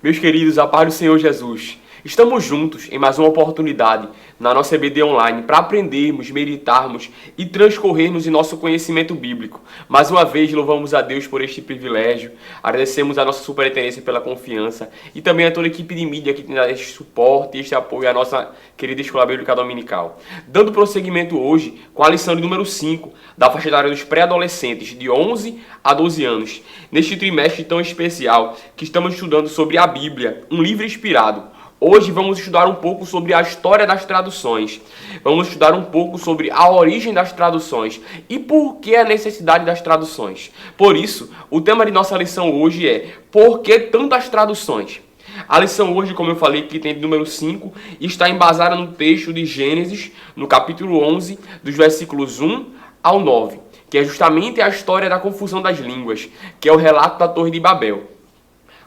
Meus queridos, a paz do Senhor Jesus. Estamos juntos em mais uma oportunidade na nossa EBD Online para aprendermos, meditarmos e transcorrermos em nosso conhecimento bíblico. Mais uma vez, louvamos a Deus por este privilégio, agradecemos a nossa superintendência pela confiança e também a toda a equipe de mídia que tem dado este suporte e este apoio à nossa querida Escola Bíblica Dominical. Dando prosseguimento hoje com a lição de número 5 da faixa etária dos pré-adolescentes, de 11 a 12 anos, neste trimestre tão especial que estamos estudando sobre a Bíblia, um livro inspirado. Hoje vamos estudar um pouco sobre a história das traduções. Vamos estudar um pouco sobre a origem das traduções e por que a necessidade das traduções. Por isso, o tema de nossa lição hoje é: por que tantas traduções? A lição hoje, como eu falei, que tem de número 5, está embasada no texto de Gênesis, no capítulo 11, dos versículos 1 ao 9, que é justamente a história da confusão das línguas, que é o relato da Torre de Babel.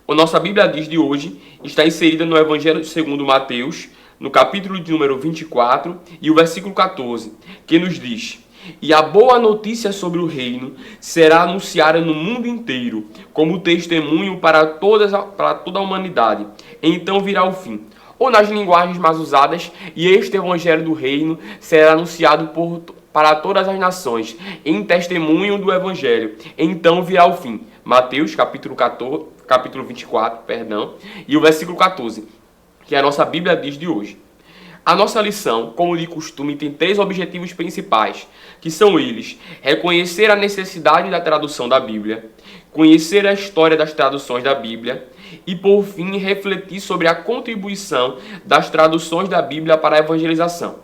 A nossa Bíblia diz de hoje está inserida no Evangelho segundo Mateus, no capítulo de número 24 e o versículo 14, que nos diz: "E a boa notícia sobre o reino será anunciada no mundo inteiro, como testemunho para toda a humanidade. Então virá o fim." Ou nas linguagens mais usadas, "E este Evangelho do reino será anunciado para todas as nações, em testemunho do Evangelho. Então virá o fim." Mateus, capítulo 24, e o versículo 14, que a nossa Bíblia diz de hoje. A nossa lição, como de costume, tem 3 objetivos principais, que são eles: reconhecer a necessidade da tradução da Bíblia, conhecer a história das traduções da Bíblia e, por fim, refletir sobre a contribuição das traduções da Bíblia para a evangelização.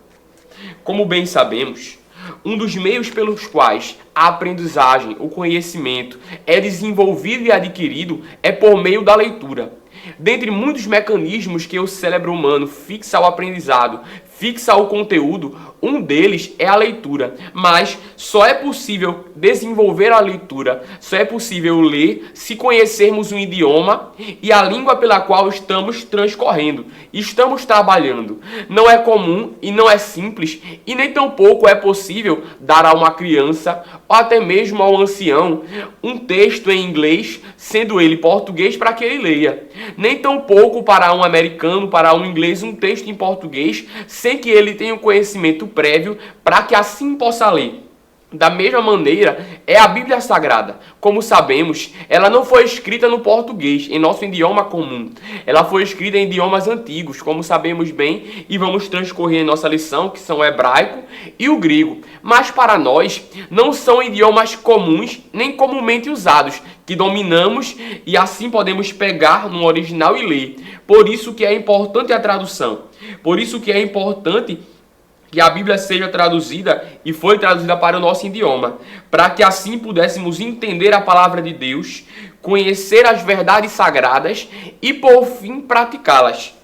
Como bem sabemos, um dos meios pelos quais a aprendizagem, o conhecimento é desenvolvido e adquirido é por meio da leitura. Dentre muitos mecanismos que o cérebro humano fixa ao aprendizado, fixa ao conteúdo, um deles é a leitura. Mas só é possível desenvolver a leitura, só é possível ler se conhecermos um idioma e a língua pela qual estamos transcorrendo, estamos trabalhando. Não é comum e não é simples e nem tampouco é possível dar a uma criança ou até mesmo ao ancião um texto em inglês, sendo ele português, para que ele leia. Nem tampouco para um americano, para um inglês, um texto em português, sem que ele tenha um conhecimento prévio para que assim possa ler. Da mesma maneira, é a Bíblia Sagrada. Como sabemos, ela não foi escrita no português, em nosso idioma comum. Ela foi escrita em idiomas antigos, como sabemos bem, e vamos transcorrer em nossa lição, que são o hebraico e o grego. Mas para nós, não são idiomas comuns, nem comumente usados, que dominamos e assim podemos pegar no original e ler. Por isso que é importante a tradução. Por isso que é importante que a Bíblia seja traduzida e foi traduzida para o nosso idioma, para que assim pudéssemos entender a palavra de Deus, conhecer as verdades sagradas e, por fim, praticá-las.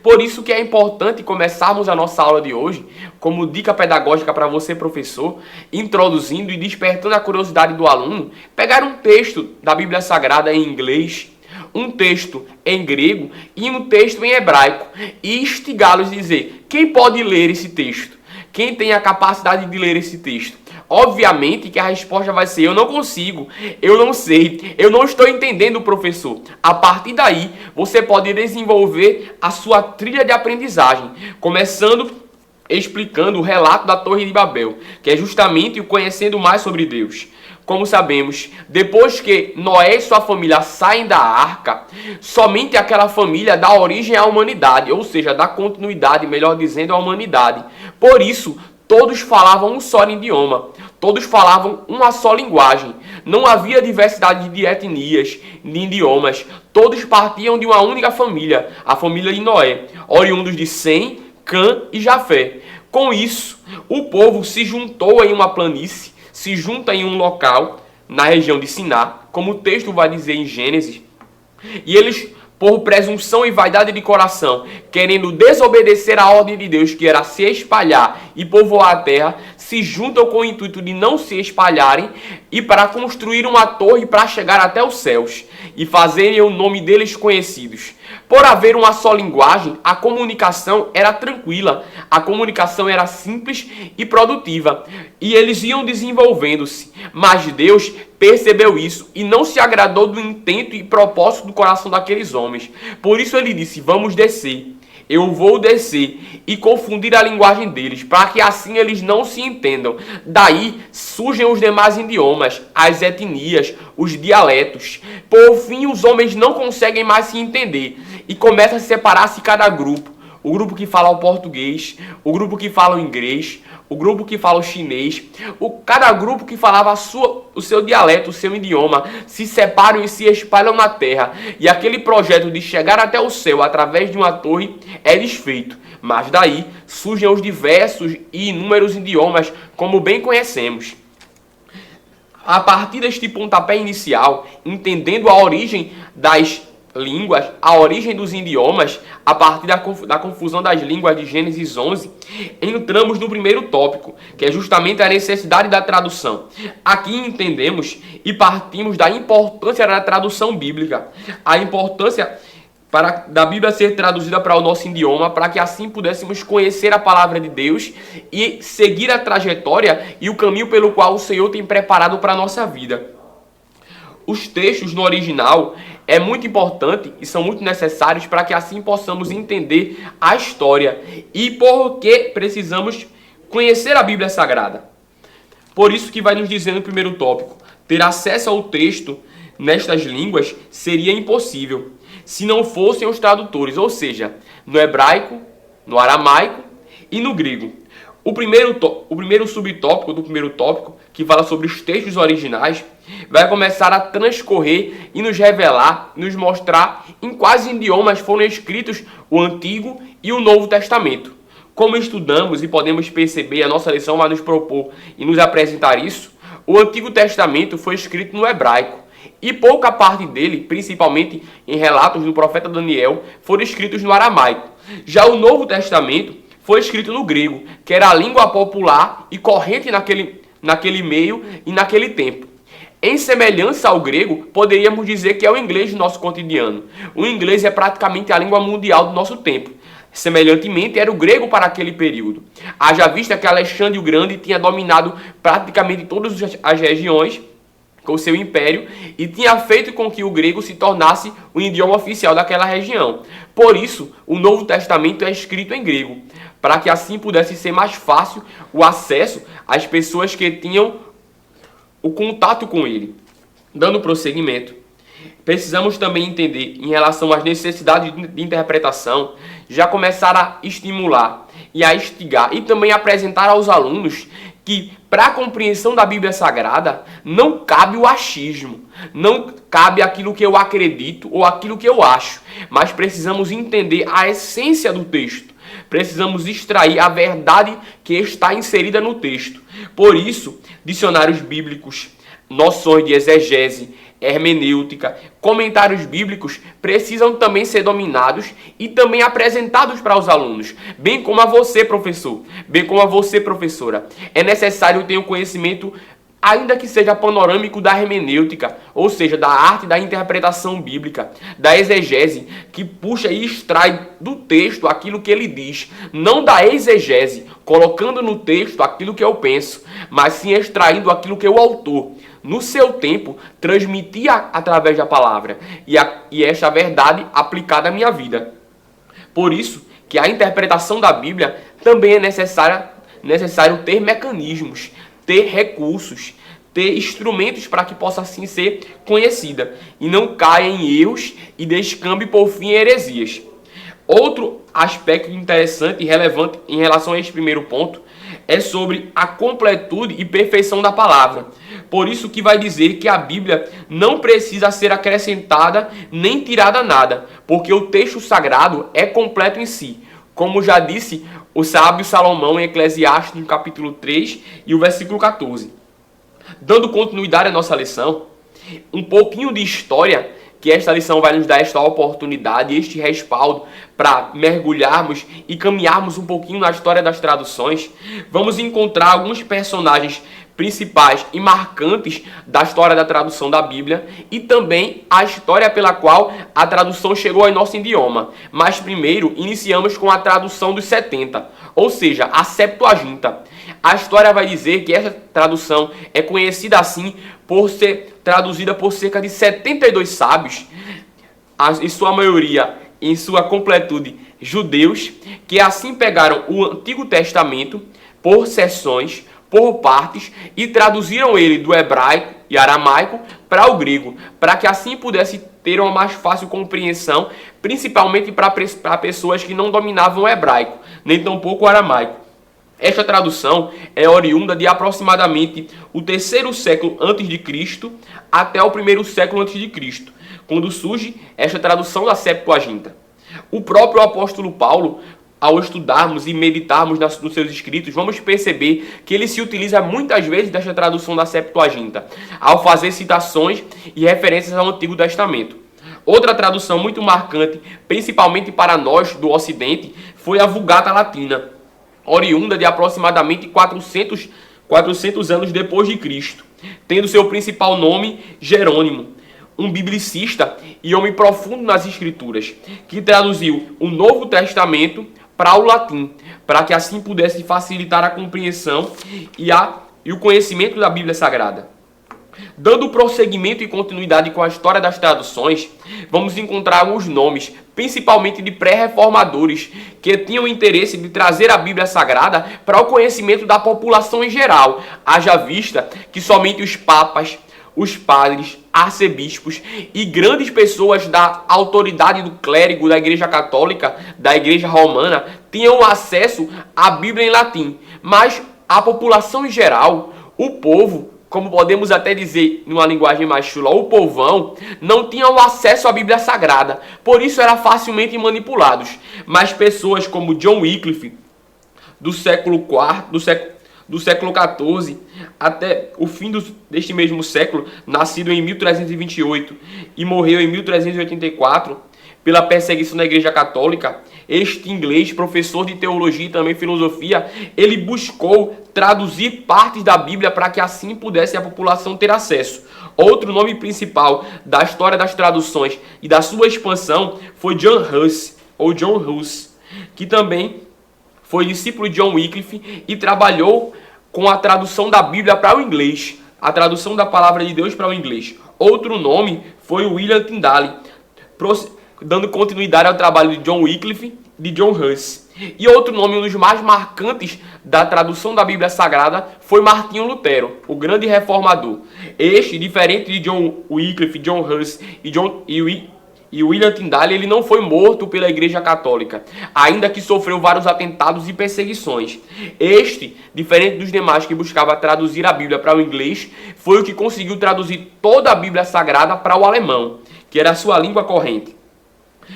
Por isso que é importante começarmos a nossa aula de hoje, como dica pedagógica para você, professor, introduzindo e despertando a curiosidade do aluno, pegar um texto da Bíblia Sagrada em inglês, um texto em grego e um texto em hebraico e instigá-los a dizer: quem pode ler esse texto? Quem tem a capacidade de ler esse texto? Obviamente que a resposta vai ser: eu não consigo, eu não sei, eu não estou entendendo, professor. A partir daí, você pode desenvolver a sua trilha de aprendizagem, começando explicando o relato da Torre de Babel, que é justamente o conhecendo mais sobre Deus. Como sabemos, depois que Noé e sua família saem da arca, somente aquela família dá origem à humanidade, ou seja, dá continuidade, melhor dizendo, à humanidade. Por isso, todos falavam um só idioma, todos falavam uma só linguagem. Não havia diversidade de etnias, de idiomas. Todos partiam de uma única família, a família de Noé, oriundos de Sem, Cã e Jafé. Com isso, o povo se juntou em uma planície, se junta em um local, na região de Siná, como o texto vai dizer em Gênesis, e eles, por presunção e vaidade de coração, querendo desobedecer a ordem de Deus, que era se espalhar e povoar a terra, se juntam com o intuito de não se espalharem e para construir uma torre para chegar até os céus e fazerem o nome deles conhecidos. Por haver uma só linguagem, a comunicação era tranquila, a comunicação era simples e produtiva, e eles iam desenvolvendo-se. Mas Deus percebeu isso e não se agradou do intento e propósito do coração daqueles homens. Por isso ele disse: vamos descer. Eu vou descer e confundir a linguagem deles, para que assim eles não se entendam. Daí surgem os demais idiomas, as etnias, os dialetos. Por fim, os homens não conseguem mais se entender e começa a separar-se cada grupo. O grupo que fala o português, o grupo que fala o inglês, o grupo que fala o chinês, cada grupo que falava o seu dialeto, o seu idioma, se separam e se espalham na terra. E aquele projeto de chegar até o céu através de uma torre é desfeito. Mas daí surgem os diversos e inúmeros idiomas, como bem conhecemos. A partir deste pontapé inicial, entendendo a origem das línguas, a origem dos idiomas, a partir da confusão das línguas de Gênesis 11, entramos no primeiro tópico, que é justamente a necessidade da tradução. Aqui entendemos e partimos da importância da tradução bíblica, a importância da Bíblia ser traduzida para o nosso idioma, para que assim pudéssemos conhecer a palavra de Deus e seguir a trajetória e o caminho pelo qual o Senhor tem preparado para a nossa vida. Os textos no original é muito importante e são muito necessários para que assim possamos entender a história e por que precisamos conhecer a Bíblia Sagrada. Por isso que vai nos dizer no primeiro tópico: ter acesso ao texto nestas línguas seria impossível se não fossem os tradutores, ou seja, no hebraico, no aramaico e no grego. O primeiro subtópico do primeiro tópico, que fala sobre os textos originais, vai começar a transcorrer e nos revelar, nos mostrar em quais idiomas foram escritos o Antigo e o Novo Testamento. Como estudamos e podemos perceber, a nossa lição vai nos propor e nos apresentar isso, o Antigo Testamento foi escrito no hebraico, e pouca parte dele, principalmente em relatos do profeta Daniel, foram escritos no aramaico. Já o Novo Testamento foi escrito no grego, que era a língua popular e corrente naquele meio e naquele tempo. Em semelhança ao grego, poderíamos dizer que é o inglês do nosso cotidiano. O inglês é praticamente a língua mundial do nosso tempo. Semelhantemente, era o grego para aquele período. Haja vista que Alexandre o Grande tinha dominado praticamente todas as regiões com o seu império e tinha feito com que o grego se tornasse o idioma oficial daquela região. Por isso, o Novo Testamento é escrito em grego, para que assim pudesse ser mais fácil o acesso às pessoas que tinham o contato com ele. Dando prosseguimento, precisamos também entender, em relação às necessidades de interpretação, já começar a estimular e a instigar e também apresentar aos alunos que, para a compreensão da Bíblia Sagrada, não cabe o achismo, não cabe aquilo que eu acredito ou aquilo que eu acho, mas precisamos entender a essência do texto. Precisamos extrair a verdade que está inserida no texto. Por isso, dicionários bíblicos, noções de exegese, hermenêutica, comentários bíblicos precisam também ser dominados e também apresentados para os alunos, bem como a você, professor, bem como a você, professora. É necessário ter um conhecimento, ainda que seja panorâmico, da hermenêutica, ou seja, da arte da interpretação bíblica, da exegese, que puxa e extrai do texto aquilo que ele diz, não da exegese, colocando no texto aquilo que eu penso, mas sim extraindo aquilo que o autor, no seu tempo, transmitia através da palavra, e esta verdade aplicada à minha vida. Por isso que a interpretação da Bíblia também é necessário ter mecanismos, ter recursos, ter instrumentos para que possa assim ser conhecida e não caia em erros e descambe por fim em heresias. Outro aspecto interessante e relevante em relação a este primeiro ponto é sobre a completude e perfeição da palavra. Por isso que vai dizer que a Bíblia não precisa ser acrescentada nem tirada nada, porque o texto sagrado é completo em si. Como já disse o sábio Salomão em Eclesiastes, no capítulo 3 e o versículo 14. Dando continuidade à nossa lição, um pouquinho de história que esta lição vai nos dar esta oportunidade, este respaldo para mergulharmos e caminharmos um pouquinho na história das traduções. Vamos encontrar alguns personagens principais e marcantes da história da tradução da Bíblia e também a história pela qual a tradução chegou ao nosso idioma. Mas primeiro iniciamos com a tradução dos 70, ou seja, a Septuaginta. A história vai dizer que essa tradução é conhecida assim por ser traduzida por cerca de 72 sábios, em sua maioria, em sua completude, judeus, que assim pegaram o Antigo Testamento por seções, por partes, e traduziram ele do hebraico e aramaico para o grego, para que assim pudesse ter uma mais fácil compreensão, principalmente para pessoas que não dominavam o hebraico, nem tampouco o aramaico. Esta tradução é oriunda de aproximadamente o 3º século antes de Cristo até o 1º século antes de Cristo, quando surge esta tradução da Septuaginta. O próprio apóstolo Paulo, ao estudarmos e meditarmos nos seus escritos, vamos perceber que ele se utiliza muitas vezes desta tradução da Septuaginta, ao fazer citações e referências ao Antigo Testamento. Outra tradução muito marcante, principalmente para nós do Ocidente, foi a Vulgata Latina, oriunda de aproximadamente 400 anos depois de Cristo, tendo seu principal nome Jerônimo, um biblicista e homem profundo nas Escrituras, que traduziu o Novo Testamento para o latim, para que assim pudesse facilitar a compreensão e o conhecimento da Bíblia Sagrada. Dando prosseguimento e continuidade com a história das traduções, vamos encontrar alguns nomes, principalmente de pré-reformadores, que tinham interesse de trazer a Bíblia Sagrada para o conhecimento da população em geral, haja vista que somente os papas, os padres, arcebispos e grandes pessoas da autoridade do clérigo da Igreja Católica, da Igreja Romana, tinham acesso à Bíblia em latim, mas a população em geral, o povo, como podemos até dizer numa linguagem mais chula, o povão, não tinham acesso à Bíblia Sagrada, por isso eram facilmente manipulados. Mas pessoas como John Wycliffe, do século XIV até o fim deste mesmo século, nascido em 1328 e morreu em 1384, pela perseguição da Igreja Católica, este inglês, professor de teologia e também filosofia, ele buscou traduzir partes da Bíblia para que assim pudesse a população ter acesso. Outro nome principal da história das traduções e da sua expansão foi John Huss, que também foi discípulo de John Wycliffe e trabalhou com a tradução da Bíblia para o inglês, a tradução da palavra de Deus para o inglês. Outro nome foi William Tyndale, dando continuidade ao trabalho de John Wycliffe e de John Huss. E outro nome, um dos mais marcantes da tradução da Bíblia Sagrada, foi Martinho Lutero, o grande reformador. Este, diferente de John Wycliffe, John Huss e William Tyndale, ele não foi morto pela Igreja Católica, ainda que sofreu vários atentados e perseguições. Este, diferente dos demais que buscava traduzir a Bíblia para o inglês, foi o que conseguiu traduzir toda a Bíblia Sagrada para o alemão, que era a sua língua corrente.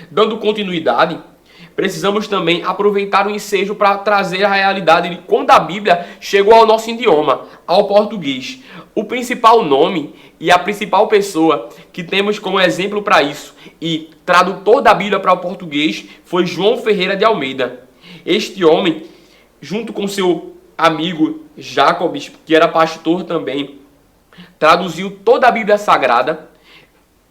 Dando continuidade, precisamos também aproveitar o ensejo para trazer a realidade de quando a Bíblia chegou ao nosso idioma, ao português. O principal nome e a principal pessoa que temos como exemplo para isso e tradutor da Bíblia para o português foi João Ferreira de Almeida. Este homem, junto com seu amigo Jacobs, que era pastor também, traduziu toda a Bíblia Sagrada.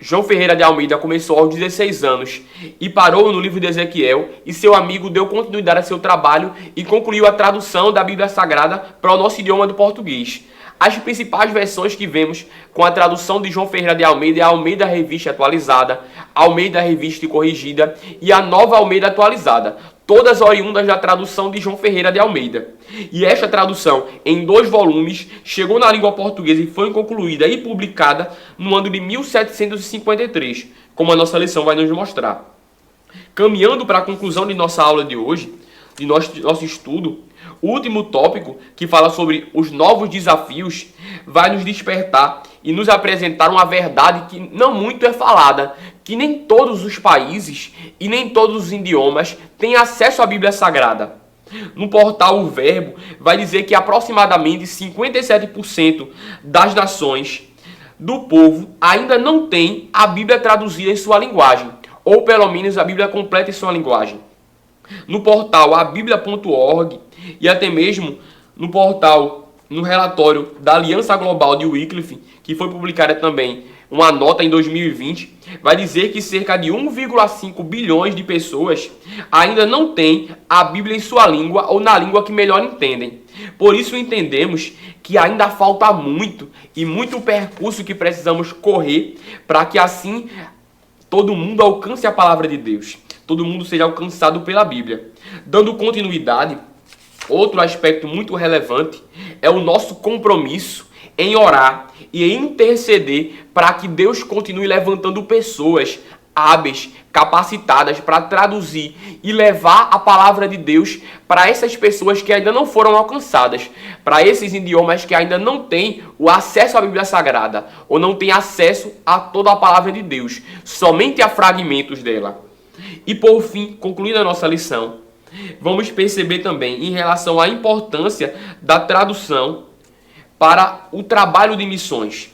João Ferreira de Almeida começou aos 16 anos e parou no livro de Ezequiel, e seu amigo deu continuidade a seu trabalho e concluiu a tradução da Bíblia Sagrada para o nosso idioma do português. As principais versões que vemos com a tradução de João Ferreira de Almeida é a Almeida Revista Atualizada, a Almeida Revista e Corrigida e a Nova Almeida Atualizada, todas oriundas da tradução de João Ferreira de Almeida. E esta tradução, em 2 volumes, chegou na língua portuguesa e foi concluída e publicada no ano de 1753, como a nossa lição vai nos mostrar. Caminhando para a conclusão de nossa aula de hoje, de nosso estudo, o último tópico, que fala sobre os novos desafios, vai nos despertar e nos apresentar uma verdade que não muito é falada, que nem todos os países e nem todos os idiomas têm acesso à Bíblia Sagrada. No portal O Verbo, vai dizer que aproximadamente 57% das nações do povo ainda não tem a Bíblia traduzida em sua linguagem, ou pelo menos a Bíblia completa em sua linguagem. No portal abiblia.org e até mesmo no relatório da Aliança Global de Wycliffe, que foi publicada também uma nota em 2020, vai dizer que cerca de 1,5 bilhões de pessoas ainda não têm a Bíblia em sua língua ou na língua que melhor entendem. Por isso entendemos que ainda falta muito e muito percurso que precisamos correr para que assim todo mundo alcance a palavra de Deus. Todo mundo seja alcançado pela Bíblia. Dando continuidade, outro aspecto muito relevante é o nosso compromisso em orar e em interceder para que Deus continue levantando pessoas hábeis, capacitadas para traduzir e levar a palavra de Deus para essas pessoas que ainda não foram alcançadas, para esses idiomas que ainda não têm o acesso à Bíblia Sagrada ou não têm acesso a toda a palavra de Deus, somente a fragmentos dela. E por fim, concluindo a nossa lição, vamos perceber também em relação à importância da tradução para o trabalho de missões.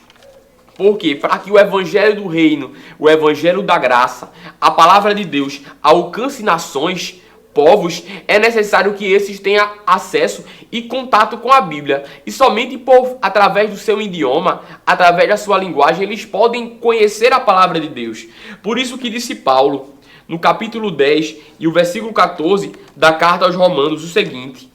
Porque para que o evangelho do reino, o evangelho da graça, a palavra de Deus alcance nações, povos, é necessário que esses tenham acesso e contato com a Bíblia. E somente através do seu idioma, através da sua linguagem, eles podem conhecer a palavra de Deus. Por isso que disse Paulo, no capítulo 10 e o versículo 14 da carta aos Romanos, o seguinte: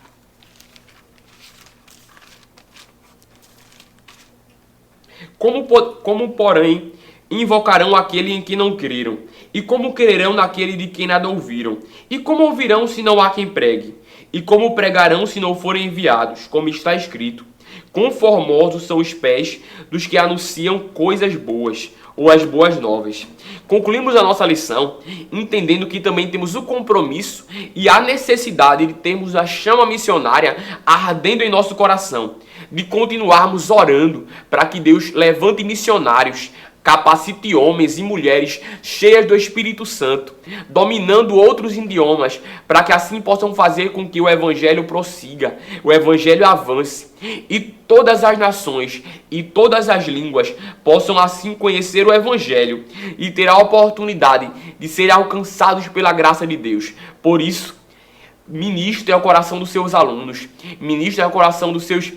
Como, porém, invocarão aquele em que não creram? E como crerão naquele de quem nada ouviram? E como ouvirão se não há quem pregue? E como pregarão se não forem enviados? Como está escrito: conformosos são os pés dos que anunciam coisas boas, ou as boas novas. Concluímos a nossa lição entendendo que também temos o compromisso e a necessidade de termos a chama missionária ardendo em nosso coração, de continuarmos orando para que Deus levante missionários, capacite homens e mulheres cheias do Espírito Santo, dominando outros idiomas, para que assim possam fazer com que o Evangelho prossiga, o Evangelho avance, e todas as nações e todas as línguas possam assim conhecer o Evangelho e ter a oportunidade de serem alcançados pela graça de Deus. Por isso, ministre ao coração dos seus alunos, ministre ao coração dos seus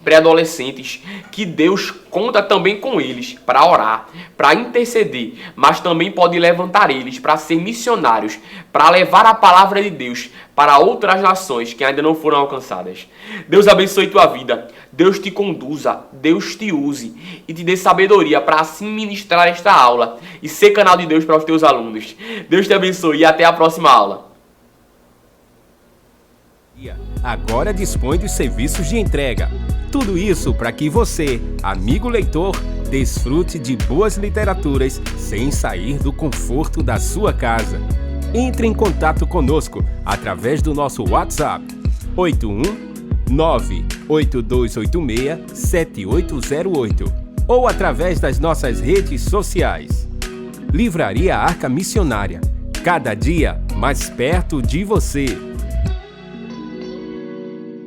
pré-adolescentes, que Deus conta também com eles para orar, para interceder, mas também pode levantar eles para ser missionários, para levar a palavra de Deus para outras nações que ainda não foram alcançadas. Deus abençoe tua vida, Deus te conduza, Deus te use e te dê sabedoria para assim ministrar esta aula e ser canal de Deus para os teus alunos. Deus te abençoe e até a próxima aula. Agora dispõe dos serviços de entrega. Tudo isso para que você, amigo leitor, desfrute de boas literaturas sem sair do conforto da sua casa. Entre em contato conosco através do nosso WhatsApp 81982867808 ou através das nossas redes sociais. Livraria Arca Missionária, cada dia mais perto de você.